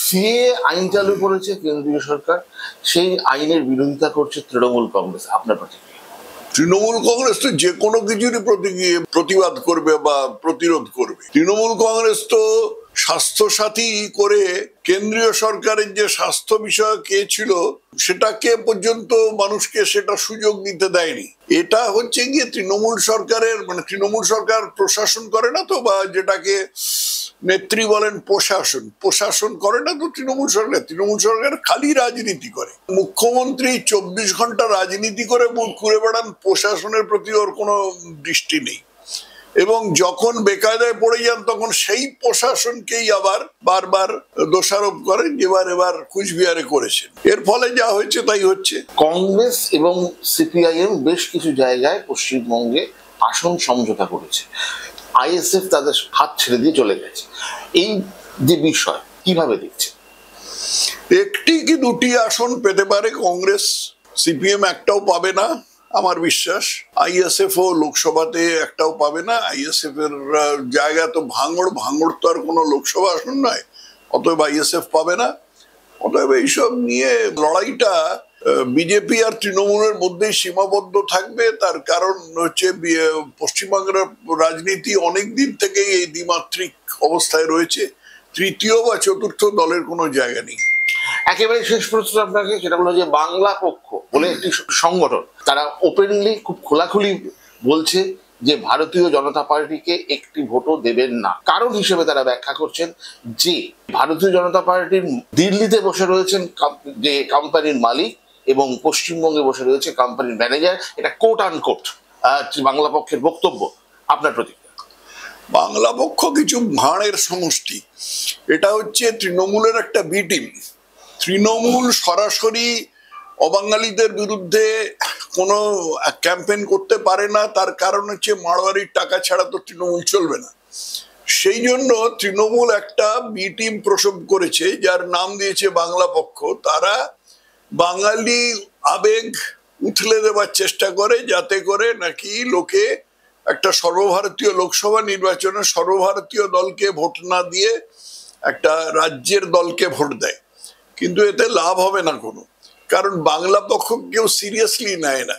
CA আইন চালু করেছে কেন্দ্রীয় সরকার, সেই আইনের বিরোধিতা করছে তৃণমূল কংগ্রেস, আপনার প্রতিক্রিয়া? তৃণমূল কংগ্রেস তো যে কোনো কিছুরই প্রতিবাদ করবে বা প্রতিরোধ করবে। তৃণমূল কংগ্রেস তো স্বাস্থ্য সাথী করে কেন্দ্রীয় সরকারের যে স্বাস্থ্য বিষয়ক কে ছিল সেটাকে পর্যন্ত মানুষকে সেটা সুযোগ দিতে দেয়নি। এটা হচ্ছে গিয়ে তৃণমূল সরকারের, মানে তৃণমূল সরকার প্রশাসন করে না তো, বা যেটাকে নেত্রী বলেন প্রশাসন, প্রশাসন করে না তো তৃণমূল সরকার। তৃণমূল সরকার খালি রাজনীতি করে। মুখ্যমন্ত্রী 24 ঘন্টা রাজনীতি করে ঘুরে বেড়ান, প্রশাসনের প্রতি ওর কোনো দৃষ্টি নেই। এবং যখন বেকায়দায় পড়ে যান তখন সেই প্রশাসনকেই আবার বারবার দোষারোপ করেন, এবার কুচবিহারে করেছেন। এর ফলে যা হয়েছে তাই হচ্ছে। কংগ্রেস এবং সিপিআইএম বেশ কিছু জায়গায় পশ্চিমবঙ্গে আসন সমঝোতা করেছে, আইএসএফ তাদের হাত ছেড়ে দিয়ে চলে গেছে। এই যে বিষয় কিভাবে দেখছে? একটি কি দুটি আসন পেতে পারে কংগ্রেস, সিপিএম একটাও পাবে না আমার বিশ্বাস। আইএসএফ ও লোকসভাতে একটাও পাবে না। আইএসএফ এর জায়গা তো ভাঙড় তো আর কোনো লোকসভা আসন নয়, অতএব আইএসএফ পাবে না। অতএব এইসব নিয়ে লড়াইটা বিজেপি আর তৃণমূলের মধ্যেই সীমাবদ্ধ থাকবে। তার কারণ হচ্ছে পশ্চিমবঙ্গের রাজনীতি অনেক দিন থেকেই এই দ্বিমাত্রিক অবস্থায় রয়েছে। তৃতীয় বা চতুর্থ দলের কোনো জায়গা নেই। একেবারে শেষ প্রশ্ন আপনাকে, সেটা হলো যে বাংলা পক্ষ বলে একটি সংগঠন, তারা ওপেনলি খুব খোলাখুলি বলছে যে ভারতীয় জনতা পার্টিকে একটি ভোটও দেবেন না। কারণ হিসেবে তারা ব্যাখ্যা করছেন যে ভারতীয় জনতা পার্টির দিল্লিতে বসে রয়েছেন যে কোম্পানির মালিক এবং পশ্চিমবঙ্গে বসে রয়েছে কোম্পানির ম্যানেজার। এটা কোট আনকোট বাংলা পক্ষের বক্তব্য, আপনার প্রতিক্রিয়া? বাংলা পক্ষ কিছু ভাঁড়ের সমষ্টি। এটা হচ্ছে তৃণমূলের একটা বি টিম। তৃণমূল সরাসরি অবাঙালিদের বিরুদ্ধে কোনো ক্যাম্পেইন করতে পারে না, তার কারণ হচ্ছে মারোয়ারির টাকা ছাড়া তো তৃণমূল চলবে না। সেই জন্য তৃণমূল একটা বি টিম প্রসব করেছে যার নাম দিয়েছে বাংলা পক্ষ। তারা বাঙালি আবেগ উথলে দেওয়ার চেষ্টা করে যাতে করে নাকি লোকে একটা সর্বভারতীয় লোকসভা নির্বাচনে সর্বভারতীয় দলকে ভোট না দিয়ে একটা রাজ্যের দলকে ভোট দেয়। কিন্তু এতে লাভ হবে না কোনো, কারণ বাংলা পক্ষ কেউ সিরিয়াসলি নেয় না।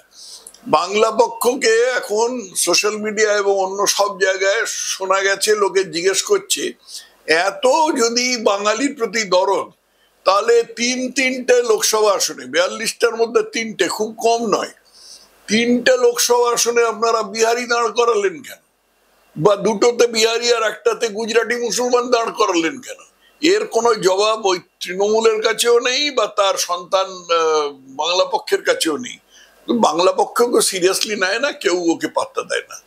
বাংলা পক্ষকে এখন সোশ্যাল মিডিয়া এবং অন্য সব জায়গায় শোনা গেছে, লোকে জিজ্ঞেস করছে এত যদি বাঙালির প্রতি দরদ, তাহলে তিনটে লোকসভা আসনে, 42টার মধ্যে 3টে, খুব কম নয়, 3টে লোকসভা আসনে আপনারা বিহারি দাঁড় করালেন কেন? বা 2টোতে বিহারি আর 1টাতে গুজরাটি মুসলমান দাঁড় করালেন কেন? এর কোনো জবাব ওই তৃণমূলের কাছেও নেই বা তার সন্তান বাংলা পক্ষের কাছেও নেই। বাংলা পক্ষকে সিরিয়াসলি নেয় না, কেউ ওকে পাত্তা দেয় না।